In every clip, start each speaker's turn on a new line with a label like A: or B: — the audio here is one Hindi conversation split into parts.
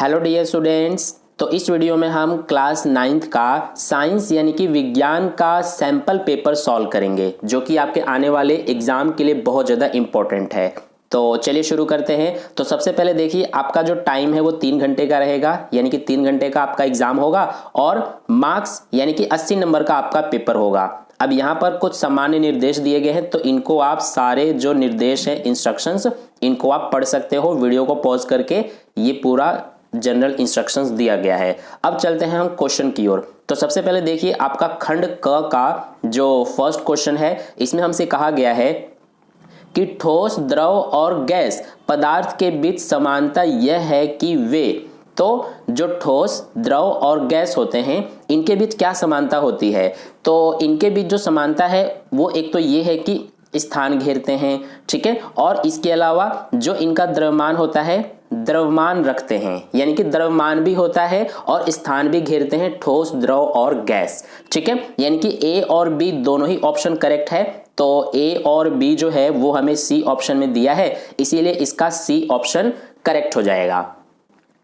A: Hello dear students. तो इस वीडियो में हम क्लास 9th का साइंस यानी कि विज्ञान का सैंपल पेपर सॉल्व करेंगे, जो कि आपके आने वाले एग्जाम के लिए बहुत ज़्यादा इम्पोर्टेंट है। तो चलिए शुरू करते हैं। तो सबसे पहले देखिए, आपका जो टाइम है वो 3 घंटे का रहेगा, यानी कि 3 घंटे का आपका एग्जाम होगा और मार्क्स यानी कि 80 नंबर का आपका पेपर होगा। अब यहाँ पर कुछ सामान्य निर्देश दिए गए हैं, तो इनको आप सारे जो निर्देश हैं, इंस्ट्रक्शंस, इनको आप पढ़ सकते हो वीडियो को पॉज करके। ये पूरा जनरल इंस्ट्रक्शंस दिया गया है। अब चलते हैं हम क्वेश्चन की ओर। तो सबसे पहले देखिए, आपका खंड क का जो फर्स्ट क्वेश्चन है, इसमें हमसे कहा गया है कि ठोस, द्रव और गैस पदार्थ के बीच समानता यह है कि वे, तो जो ठोस, द्रव और गैस होते हैं, इनके बीच क्या समानता होती है। तो इनके बीच जो समानता है वो एक तो ये है कि स्थान घेरते हैं, ठीक है, और इसके अलावा जो इनका द्रव्यमान होता है, द्रव्यमान रखते हैं, यानी कि द्रव्यमान भी होता है और स्थान भी घेरते हैं, ठोस, द्रव और गैस, ठीक है। यानी कि ए और बी दोनों ही ऑप्शन करेक्ट है। तो ए और बी जो है वो हमें सी ऑप्शन में दिया है, इसीलिए इसका सी ऑप्शन करेक्ट हो जाएगा,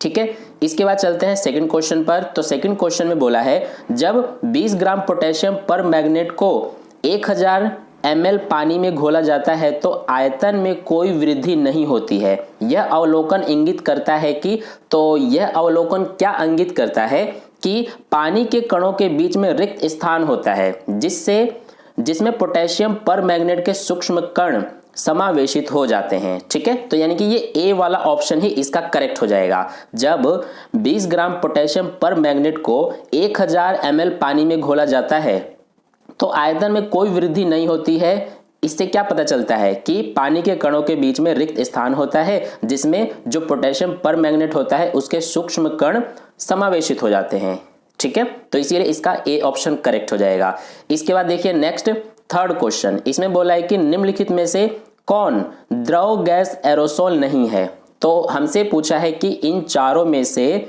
A: ठीक है। इसके बाद चलते हैं सेकंड क्वेश्चन पर। तो सेकंड क्वेश्चन में बोला है, जब 20 ग्राम पोटेशियम पर मैग्नेट को 1000 ml पानी में घोला जाता है तो आयतन में कोई वृद्धि नहीं होती है। यह अवलोकन इंगित करता है कि, तो यह अवलोकन क्या इंगित करता है कि पानी के कणों के बीच में रिक्त स्थान होता है, जिसमें पोटेशियम पर मैग्नेट के सूक्ष्म कण समावेशित हो जाते हैं, ठीक है। तो यानी कि ये ए वाला ऑप्शन ही इसका करेक्ट हो जाएगा। जब 20 ग्राम पोटेशियम पर मैग्नेट को 1000 ml पानी में घोला जाता है तो आयतन में कोई वृद्धि नहीं होती है। इससे क्या पता चलता है कि पानी के कणों के बीच में रिक्त स्थान होता है, जिसमें जो पोटेशियम पर मैग्नेट होता है उसके सूक्ष्म कण समावेशित हो जाते हैं, ठीक है। तो इसीलिए इसका ए ऑप्शन करेक्ट हो जाएगा। इसके बाद देखिए नेक्स्ट थर्ड क्वेश्चन, इसमें बोला है कि निम्नलिखित में से कौन द्रव, गैस, एरोसोल नहीं है। तो हमसे पूछा है कि इन चारों में से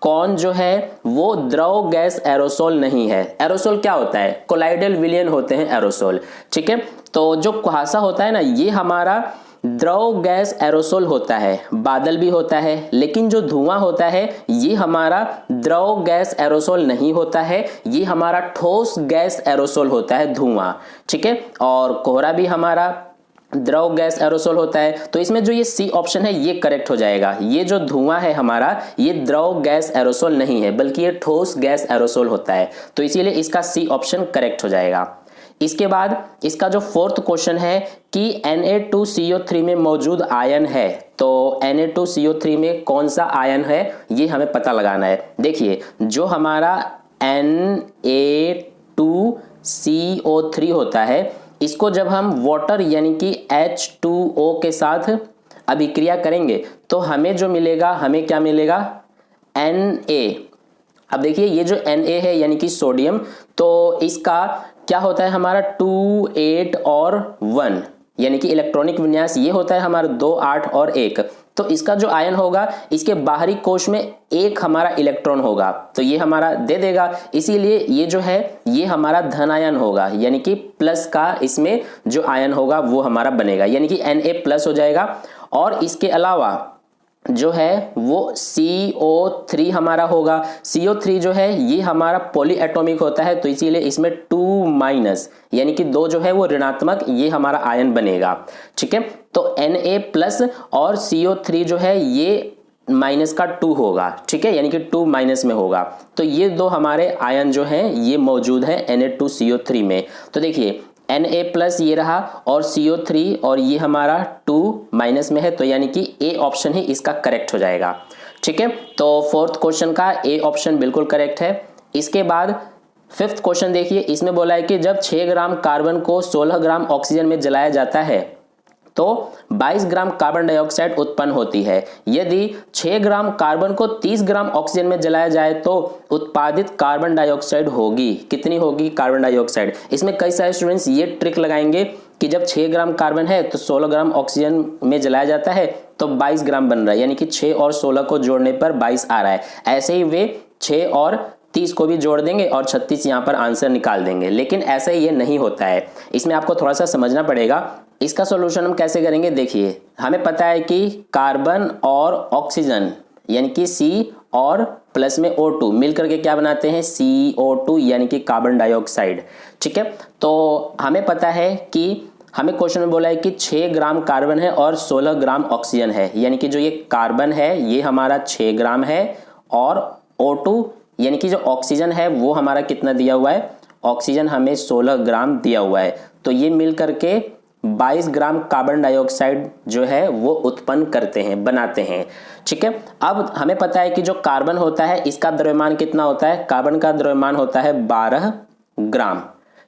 A: कौन जो है वो द्रव, गैस, एरोसोल नहीं है। एरोसोल क्या होता है? कोलाइडल विलयन होते हैं एरोसोल, ठीक है। तो जो कुहासा होता है ना, ये हमारा द्रव, गैस, एरोसोल होता है। बादल भी होता है, लेकिन जो धुआं होता है ये हमारा द्रव, गैस, एरोसोल नहीं होता है, ये हमारा ठोस, गैस, एरोसोल होता है, धुआं, ठीक है। और कोहरा भी हमारा द्रव, गैस, एरोसोल होता है। तो इसमें जो ये सी ऑप्शन है ये करेक्ट हो जाएगा। ये जो धुआं है हमारा, ये द्रव, गैस, एरोसोल नहीं है, बल्कि ये ठोस, गैस, एरोसोल होता है। तो इसीलिए इसका सी ऑप्शन करेक्ट हो जाएगा। इसके बाद इसका जो फोर्थ क्वेश्चन है कि Na2CO3 में मौजूद आयन है, तो Na2CO3 में कौन सा आयन है ये हमें पता लगाना है। देखिए, जो हमारा Na2CO3 होता है, इसको जब हम वाटर यानी कि H2O के साथ अभिक्रिया करेंगे तो हमें जो मिलेगा, हमें क्या मिलेगा? Na। अब देखिए, ये जो Na है यानी कि सोडियम, तो इसका क्या होता है हमारा 2, 8 और 1, यानी कि इलेक्ट्रॉनिक विन्यास ये होता है हमारा 2, 8 और 1। तो इसका जो आयन होगा, इसके बाहरी कोश में एक हमारा इलेक्ट्रॉन होगा, तो ये हमारा दे देगा। इसीलिए ये जो है ये हमारा धन आयन होगा, यानी कि प्लस का इसमें जो आयन होगा वो हमारा बनेगा, यानी कि Na प्लस हो जाएगा। और इसके अलावा जो है वो CO3 हमारा होगा। CO3 जो है ये हमारा पॉली एटॉमिक होता है, तो इसीलिए इसमें 2 माइनस, यानी कि 2 जो है वो ऋणात्मक, ये हमारा आयन बनेगा, ठीक है। तो Na प्लस और CO3 जो है ये माइनस का 2 होगा, ठीक है, यानी कि 2 माइनस में होगा। तो ये दो हमारे आयन जो हैं ये मौजूद है Na2CO3 में। तो देखिए, Na प्लस ये रहा और CO3 और ये हमारा 2 माइनस में है, तो यानी कि ए ऑप्शन ही इसका करेक्ट हो जाएगा, ठीक है। तो फोर्थ क्वेश्चन का ए ऑप्शन बिल्कुल करेक्ट है। इसके बाद फिफ्थ क्वेश्चन देखिए, इसमें बोला है कि जब 6 ग्राम कार्बन को 16 ग्राम ऑक्सीजन में जलाया जाता है तो 22 ग्राम कार्बन डाइऑक्साइड उत्पन्न होती है। यदि 6 ग्राम कार्बन को 30 ग्राम ऑक्सीजन में जलाया जाए तो उत्पादित कार्बन डाइऑक्साइड होगी, कितनी होगी कार्बन डाइऑक्साइड? इसमें कई सारे स्टूडेंट्स ये ट्रिक लगाएंगे कि जब 6 ग्राम कार्बन है तो 16 ग्राम ऑक्सीजन में जलाया जाता है तो 22 ग्राम बन रहा है, यानी कि 6 और 16 को जोड़ने पर 22 आ रहा है। ऐसे ही वे 6 और 30 को भी जोड़ देंगे और 36 यहाँ पर आंसर निकाल देंगे, लेकिन ऐसे ये नहीं होता है। इसमें आपको थोड़ा सा समझना पड़ेगा। इसका सॉल्यूशन हम कैसे करेंगे? देखिए, हमें पता है कि कार्बन और ऑक्सीजन यानी कि सी और प्लस में O2 मिल करके क्या बनाते हैं, CO2 यानी कि कार्बन डाइऑक्साइड। ठीक है, तो हमें पता है कि हमें क्वेश्चन में बोला है कि 6 ग्राम कार्बन है और 16 ग्राम ऑक्सीजन है, यानी कि जो ये कार्बन है ये हमारा 6 ग्राम है और O2 यानी कि जो ऑक्सीजन है वो हमारा कितना दिया हुआ है, ऑक्सीजन हमें 16 ग्राम दिया हुआ है। तो ये मिल करके 22 ग्राम कार्बन डाइऑक्साइड जो है वो उत्पन्न करते हैं, बनाते हैं। ठीक है, अब हमें पता है कि जो कार्बन होता है इसका द्रव्यमान कितना होता है, कार्बन का द्रव्यमान होता है 12 ग्राम।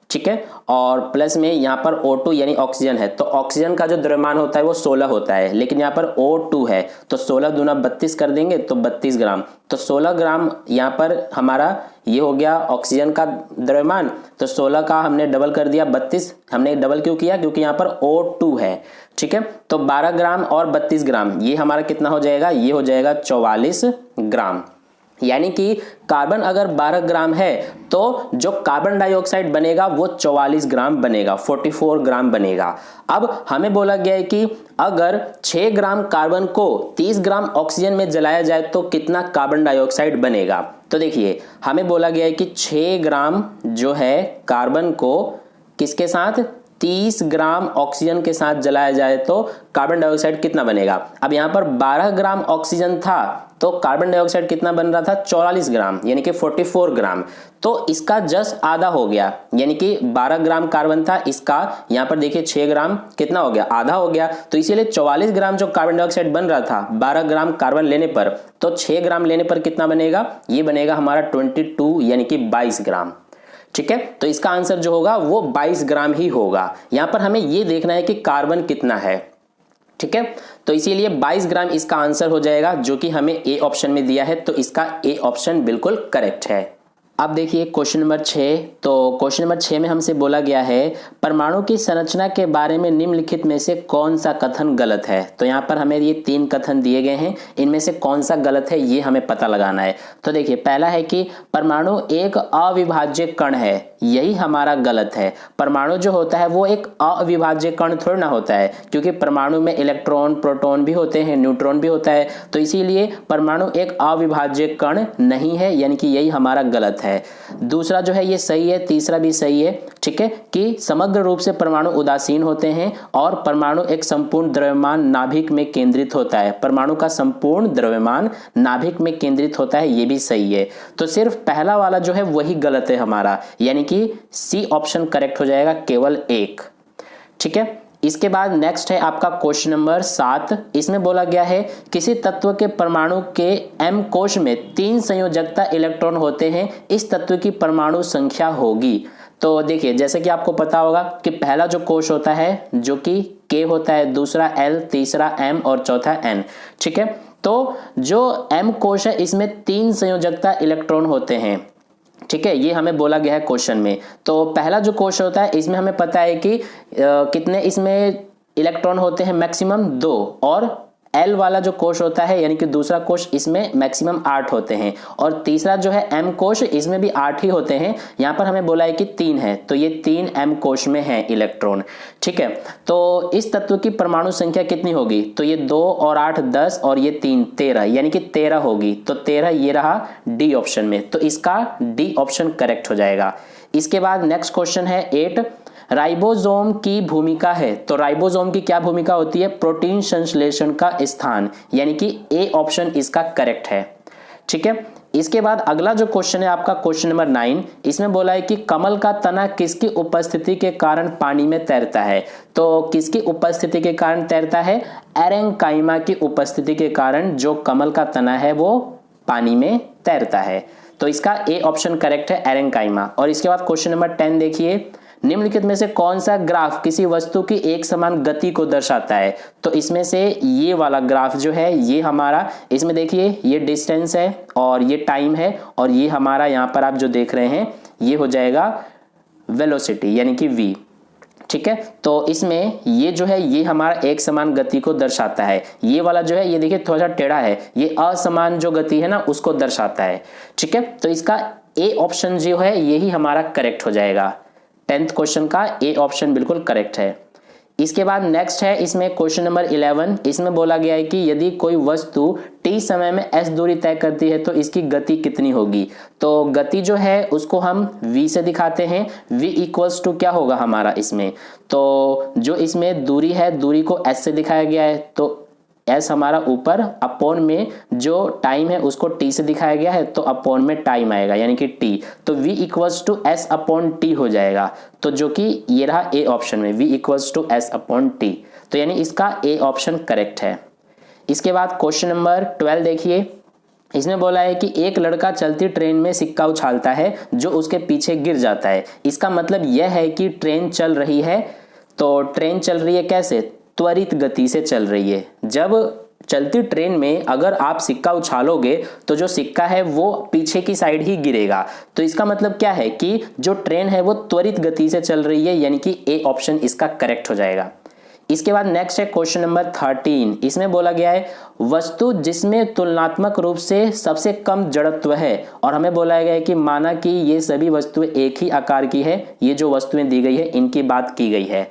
A: ठीक है, और प्लस में यहाँ पर O2 यानी ऑक्सीजन है, तो ऑक्सीजन का जो द्रव्यमान होता है वो 16 होता है, लेकिन यहाँ पर O2 है तो 16 दूना 32 कर देंगे तो 32 ग्राम, तो 16 ग्राम यहाँ पर हमारा ये हो गया ऑक्सीजन का द्रव्यमान। तो 16 का हमने डबल कर दिया 32, हमने डबल क्यों किया, क्योंकि यहाँ पर O2 है। ठीक है, तो 12 ग्राम और 32 ग्राम ये हमारा कितना हो जाएगा, ये हो जाएगा 44 ग्राम। यानी कि कार्बन अगर 12 ग्राम है तो जो कार्बन डाइऑक्साइड बनेगा वो 44 ग्राम बनेगा, 44 ग्राम बनेगा। अब हमें बोला गया है कि अगर 6 ग्राम कार्बन को 30 ग्राम ऑक्सीजन में जलाया जाए तो कितना कार्बन डाइऑक्साइड बनेगा। तो देखिए हमें बोला गया है कि 6 ग्राम जो है कार्बन को किसके साथ, 30 ग्राम ऑक्सीजन के साथ जलाया जाए तो कार्बन डाइऑक्साइड कितना बनेगा। अब यहाँ पर 12 ग्राम ऑक्सीजन था तो कार्बन डाइऑक्साइड कितना बन रहा था, 44 ग्राम यानी कि 44 ग्राम। तो इसका जस्ट आधा हो गया, यानी कि 12 ग्राम कार्बन था, इसका यहाँ पर देखिए 6 ग्राम कितना हो गया, आधा हो गया। तो इसीलिए 44 ग्राम जो कार्बन डाइऑक्साइड बन रहा था 12 ग्राम कार्बन लेने पर, तो 6 ग्राम लेने पर कितना बनेगा, ये बनेगा हमारा 22 यानी कि 22 ग्राम। ठीक है, तो इसका आंसर जो होगा वो 22 ग्राम ही होगा। यहां पर हमें ये देखना है कि कार्बन कितना है। ठीक है, तो इसीलिए 22 ग्राम इसका आंसर हो जाएगा, जो कि हमें ए ऑप्शन में दिया है, तो इसका ए ऑप्शन बिल्कुल करेक्ट है। अब देखिए क्वेश्चन नंबर 6, तो क्वेश्चन नंबर 6 में हमसे बोला गया है परमाणु की संरचना के बारे में निम्नलिखित में से कौन सा कथन गलत है। तो यहाँ पर हमें ये 3 कथन दिए गए हैं, इनमें से कौन सा गलत है ये हमें पता लगाना है। तो देखिए पहला है कि परमाणु एक अविभाज्य कण है, यही हमारा गलत है। परमाणु जो होता है वो एक अविभाज्य कण थोड़ा ना होता है, क्योंकि परमाणु में इलेक्ट्रॉन प्रोटॉन भी होते हैं, न्यूट्रॉन भी होता है, तो इसीलिए परमाणु एक अविभाज्य कण नहीं है, यानी कि यही हमारा गलत है। दूसरा जो है ये सही है, तीसरा भी सही है। ठीक है, कि समग्र रूप से परमाणु उदासीन होते हैं और परमाणु एक संपूर्ण द्रव्यमान नाभिक में केंद्रित होता है। परमाणु का संपूर्ण द्रव्यमान नाभिक में केंद्रित होता है, ये भी सही है। तो सिर्फ पहला वाला जो है वही गलत है हमारा, यानी कि सी ऑप्शन करेक्ट हो जाएगा, केवल एक। ठीक है, इसके बाद नेक्स्ट है आपका क्वेश्चन नंबर 7। इसमें बोला गया है किसी तत्व के परमाणु के m कोश में 3 संयोजकता इलेक्ट्रॉन होते हैं, इस तत्व की परमाणु संख्या होगी। तो देखिए जैसे कि आपको पता होगा कि पहला जो कोश होता है जो कि K होता है, दूसरा L, तीसरा M और चौथा N। ठीक है, तो जो M कोश है इसमें 3 संयोजकता इलेक्ट्रॉन होते हैं। ठीक है, ये हमें बोला गया है क्वेश्चन में। तो पहला जो कोश होता है इसमें हमें पता है कि कितने इसमें इलेक्ट्रॉन होते हैं, मैक्सिमम 2, और L वाला जो कोश होता है यानी कि दूसरा कोश, इसमें मैक्सिमम 8 होते हैं, और तीसरा जो है M कोश इसमें भी 8 ही होते हैं। यहाँ पर हमें बोला है कि 3 है, तो ये 3 M कोश में है इलेक्ट्रॉन। ठीक है, तो इस तत्व की परमाणु संख्या कितनी होगी, तो ये 2 और 8 10 और ये 3 13, यानी कि 13 होगी। तो 13 ये रहा डी ऑप्शन में, तो इसका डी ऑप्शन करेक्ट हो जाएगा। इसके बाद नेक्स्ट क्वेश्चन है 8, राइबोसोम की भूमिका है। तो राइबोसोम की क्या भूमिका होती है, प्रोटीन संश्लेषण का स्थान, यानी कि ए ऑप्शन इसका करेक्ट है। ठीक है, इसके बाद अगला जो क्वेश्चन है आपका क्वेश्चन नंबर 9। इसमें बोला है कि कमल का तना किसकी उपस्थिति के कारण पानी में तैरता है। तो किसकी उपस्थिति के कारण तैरता है, एरेंकाइमा की उपस्थिति के कारण जो कमल का तना है वो पानी में तैरता है। तो इसका ए ऑप्शन करेक्ट है, एरेंकाइमा। और इसके बाद क्वेश्चन नंबर 10 देखिए, निम्नलिखित में से कौन सा ग्राफ किसी वस्तु की एक समान गति को दर्शाता है। तो इसमें से ये वाला ग्राफ जो है ये हमारा, इसमें देखिए ये डिस्टेंस है और ये टाइम है, और ये हमारा यहाँ पर आप जो देख रहे हैं ये हो जाएगा वेलोसिटी यानी कि v। ठीक है, तो इसमें ये जो है ये हमारा एक समान गति को दर्शाता है। ये वाला जो है ये देखिए थोड़ा सा टेढ़ा है, ये असमान जो गति है ना उसको दर्शाता है। ठीक है, तो इसका ए ऑप्शन जो है यही हमारा करेक्ट हो जाएगा। 10th क्वेश्चन का ए ऑप्शन बिल्कुल करेक्ट है। इसके बाद नेक्स्ट है इसमें क्वेश्चन नंबर 11। इसमें बोला गया है कि यदि कोई वस्तु t समय में s दूरी तय करती है तो इसकी गति कितनी होगी। तो गति जो है उसको हम v से दिखाते हैं। v इक्वल्स टू क्या होगा हमारा इसमें, तो जो इसमें दूरी है दूरी को s से दिखाया गया है, तो s हमारा ऊपर, अपॉन में जो टाइम है उसको t से दिखाया गया है, तो अपॉन में टाइम आएगा यानी कि t, तो v equals to s upon t हो जाएगा। तो जो कि ये रहा ए ऑप्शन में, v equals to s upon t, तो यानी इसका ए ऑप्शन करेक्ट है। इसके बाद क्वेश्चन नंबर 12 देखिए। इसमें बोला है कि एक लड़का चलती ट्रेन में सिक्का उछालता है जो उसके पीछे गिर जाता है। इसका मतलब यह है कि ट्रेन चल रही है, तो ट्रेन चल रही है कैसे, त्वरित गति से चल रही है। जब चलती ट्रेन में अगर आप सिक्का उछालोगे तो जो सिक्का है वो पीछे की साइड ही गिरेगा, तो इसका मतलब क्या है कि जो ट्रेन है वो त्वरित गति से चल रही है, यानी कि ए ऑप्शन इसका करेक्ट हो जाएगा। इसके बाद नेक्स्ट है क्वेश्चन नंबर 13। इसमें बोला गया है वस्तु जिसमें तुलनात्मक रूप से सबसे कम जड़त्व है, और हमें बोला गया है कि माना कि ये सभी वस्तुएं एक ही आकार की है, ये जो वस्तुएं दी गई है इनकी बात की गई है।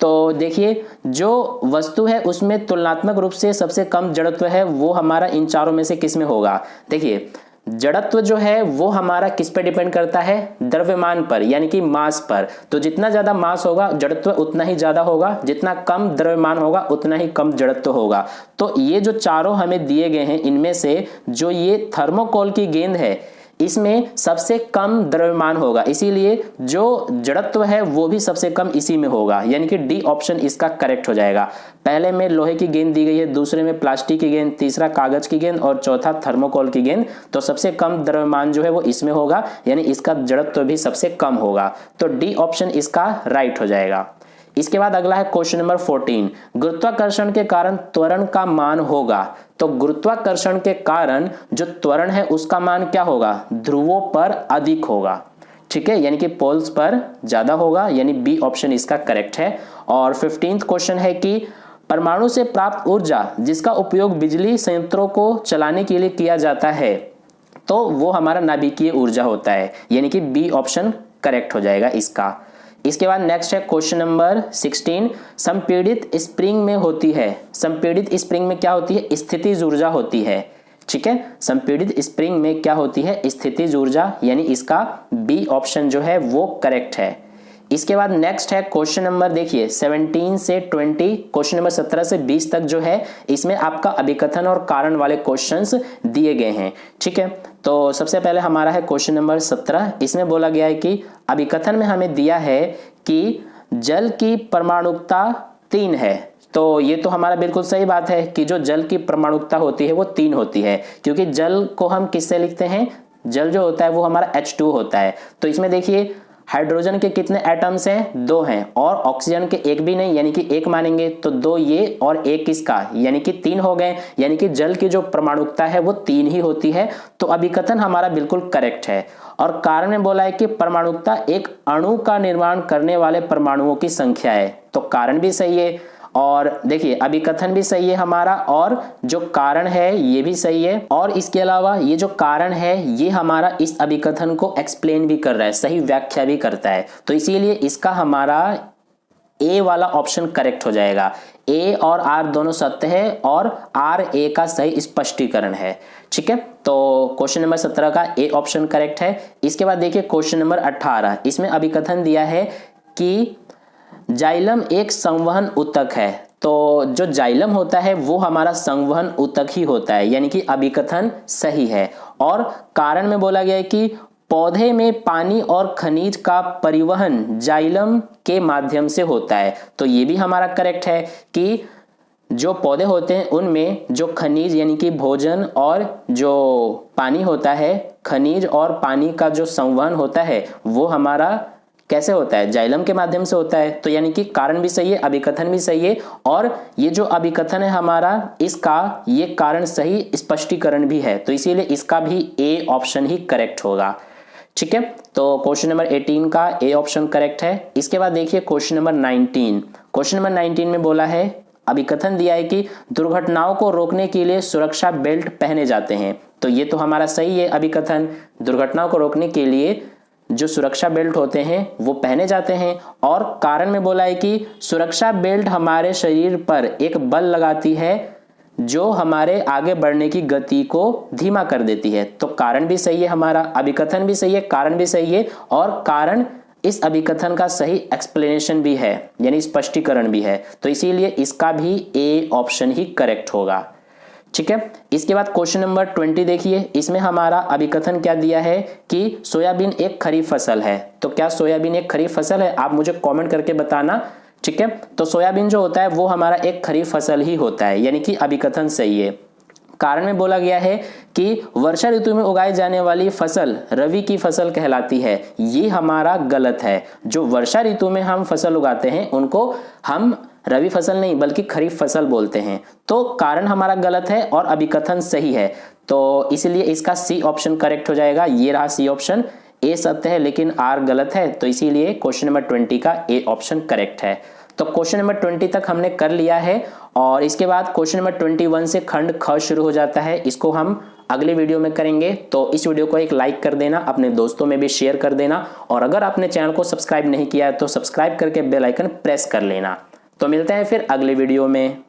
A: तो देखिए जो वस्तु है उसमें तुलनात्मक रूप से सबसे कम जड़त्व है वो हमारा इन चारों में से किस में होगा। देखिए जड़त्व जो है वो हमारा किस पे डिपेंड करता है, द्रव्यमान पर, यानी कि मास पर। तो जितना ज्यादा मास होगा जड़त्व उतना ही ज्यादा होगा, जितना कम द्रव्यमान होगा उतना ही कम जड़त्व होगा। तो ये जो चारों हमें दिए गए हैं इनमें से जो ये थर्मोकोल की गेंद है इसमें सबसे कम द्रव्यमान होगा, इसीलिए जो जड़त्व है वो भी सबसे कम इसी में होगा, यानी कि डी ऑप्शन इसका करेक्ट हो जाएगा। पहले में लोहे की गेंद दी गई है, दूसरे में प्लास्टिक की गेंद, तीसरा कागज की गेंद और चौथा थर्मोकोल की गेंद, तो सबसे कम द्रव्यमान जो है वो इसमें होगा, यानी इसका जड़त्व भी सबसे कम होगा, तो डी ऑप्शन इसका राइट हो जाएगा। इसके बाद अगला है क्वेश्चन नंबर 14। गुरुत्वाकर्षण के कारण त्वरण का मान होगा। तो गुरुत्वाकर्षण के कारण जो त्वरण है उसका मान क्या होगा, ध्रुवों पर अधिक होगा, ठीक है, यानी कि पोल्स पर ज्यादा होगा, यानी बी ऑप्शन इसका करेक्ट है। और 15th क्वेश्चन है कि परमाणु से प्राप्त ऊर्जा जिसका उपयोग बिजली संयंत्रों को चलाने के लिए किया जाता है तो वो हमारा नाभिकीय ऊर्जा होता है, यानी कि बी ऑप्शन करेक्ट हो जाएगा इसका। इसके बाद नेक्स्ट है क्वेश्चन नंबर 16। संपीड़ित स्प्रिंग में होती है, संपीड़ित स्प्रिंग में क्या होती है, स्थितिज ऊर्जा होती है, ठीक है, संपीड़ित स्प्रिंग में क्या होती है, स्थितिज ऊर्जा, यानी इसका बी ऑप्शन जो है वो करेक्ट है। इसके बाद नेक्स्ट है क्वेश्चन नंबर देखिए 17 से 20, क्वेश्चन नंबर 17 से 20 तक जो है इसमें आपका अभिकथन और कारण वाले क्वेश्चंस दिए गए हैं, ठीक है। तो सबसे पहले हमारा है क्वेश्चन नंबर 17। इसमें बोला गया है कि अभिकथन में हमें दिया है कि जल की परमाणुकता 3 है, तो ये तो हमारा बिल्कुल सही बात है कि जो जल की परमाणुकता होती है वो 3 होती है, क्योंकि जल को हम किससे लिखते हैं, जल जो होता है वो हमारा H2 होता है। तो इसमें देखिए हाइड्रोजन के कितने एटम्स हैं, 2 हैं, और ऑक्सीजन के 1 भी नहीं, यानी कि 1 मानेंगे, तो 2 ये और 1 किसका, यानी कि 3 हो गए, यानी कि जल की जो परमाणुकता है वो 3 ही होती है। तो अभिकथन हमारा बिल्कुल करेक्ट है। और कारण में बोला है कि परमाणुकता एक अणु का निर्माण करने वाले परमाणुओं की संख्या है, तो कारण भी सही है। और देखिए अभिकथन भी सही है हमारा, और जो कारण है ये भी सही है, और इसके अलावा ये जो कारण है ये हमारा इस अभिकथन को एक्सप्लेन भी कर रहा है, सही व्याख्या भी करता है, तो इसीलिए इसका हमारा ए वाला ऑप्शन करेक्ट हो जाएगा। ए और आर दोनों सत्य है और आर ए का सही स्पष्टीकरण है, ठीक है। तो क्वेश्चन नंबर 17 का ए ऑप्शन करेक्ट है। इसके बाद देखिए क्वेश्चन नंबर 18। इसमें अभिकथन दिया है कि जाइलम एक संवहन ऊतक है, तो जो जाइलम होता है वो हमारा संवहन ऊतक ही होता है, यानी कि अभिकथन सही है। और कारण में बोला गया है कि पौधे में पानी और खनिज का परिवहन जाइलम के माध्यम से होता है, तो ये भी हमारा करेक्ट है कि जो पौधे होते हैं उनमें जो खनिज यानी कि भोजन और जो पानी होता है, खनिज और पानी का जो संवहन होता है वो हमारा कैसे होता है, जाइलम के माध्यम से होता है। तो यानी कि कारण भी सही है, अभिकथन भी सही है, और ये जो अभिकथन है हमारा इसका ये कारण सही स्पष्टीकरण भी है, तो इसीलिए इसका भी ए ऑप्शन ही करेक्ट होगा, ठीक है। तो क्वेश्चन नंबर 18 का ए ऑप्शन करेक्ट है। इसके बाद देखिए क्वेश्चन नंबर 19। क्वेश्चन नंबर 19 में बोला है अभिकथन दिया है कि दुर्घटनाओं को रोकने के लिए सुरक्षा बेल्ट पहने जाते हैं, तो ये तो हमारा सही है अभिकथन, दुर्घटनाओं को रोकने के लिए जो सुरक्षा बेल्ट होते हैं वो पहने जाते हैं। और कारण में बोला है कि सुरक्षा बेल्ट हमारे शरीर पर एक बल लगाती है जो हमारे आगे बढ़ने की गति को धीमा कर देती है। तो कारण भी सही है, हमारा अभिकथन भी सही है, कारण भी सही है, और कारण इस अभिकथन का सही एक्सप्लेनेशन भी है, यानी स्पष्टीकरण भी है। तो इसीलिए इसका भी ए ऑप्शन ही करेक्ट होगा। ठीक है, इसके बाद क्वेश्चन नंबर 20 देखिए। इसमें हमारा अभिकथन क्या दिया है कि सोयाबीन एक खरीफ फसल है। तो क्या सोयाबीन एक खरीफ फसल है? आप मुझे कमेंट करके बताना। ठीक है, तो सोयाबीन जो होता है वो हमारा एक खरीफ फसल ही होता है, यानी कि अभिकथन सही है। कारण में बोला गया है कि वर्षा ऋतु में उगाई जाने वाली फसल रवि की फसल कहलाती है। ये हमारा गलत है। जो वर्षा ऋतु में हम फसल उगाते हैं उनको हम रवि फसल नहीं बल्कि खरीफ फसल बोलते हैं। तो कारण हमारा गलत है और अभिकथन सही है, तो इसलिए इसका सी ऑप्शन करेक्ट हो जाएगा। ये रहा सी ऑप्शन। ए सत्य है लेकिन आर गलत है, तो इसीलिए क्वेश्चन नंबर 20 का ए ऑप्शन करेक्ट है। तो क्वेश्चन नंबर 20 तक हमने कर लिया है, और इसके बाद क्वेश्चन नंबर 21 से खंड ख शुरू हो जाता है। इसको हम अगले वीडियो में करेंगे। तो इस वीडियो को एक लाइक कर देना, अपने दोस्तों में भी शेयर कर देना, और अगर आपने चैनल को सब्सक्राइब नहीं किया है तो सब्सक्राइब करके बेल आइकन प्रेस कर लेना। तो मिलते हैं फिर अगले वीडियो में।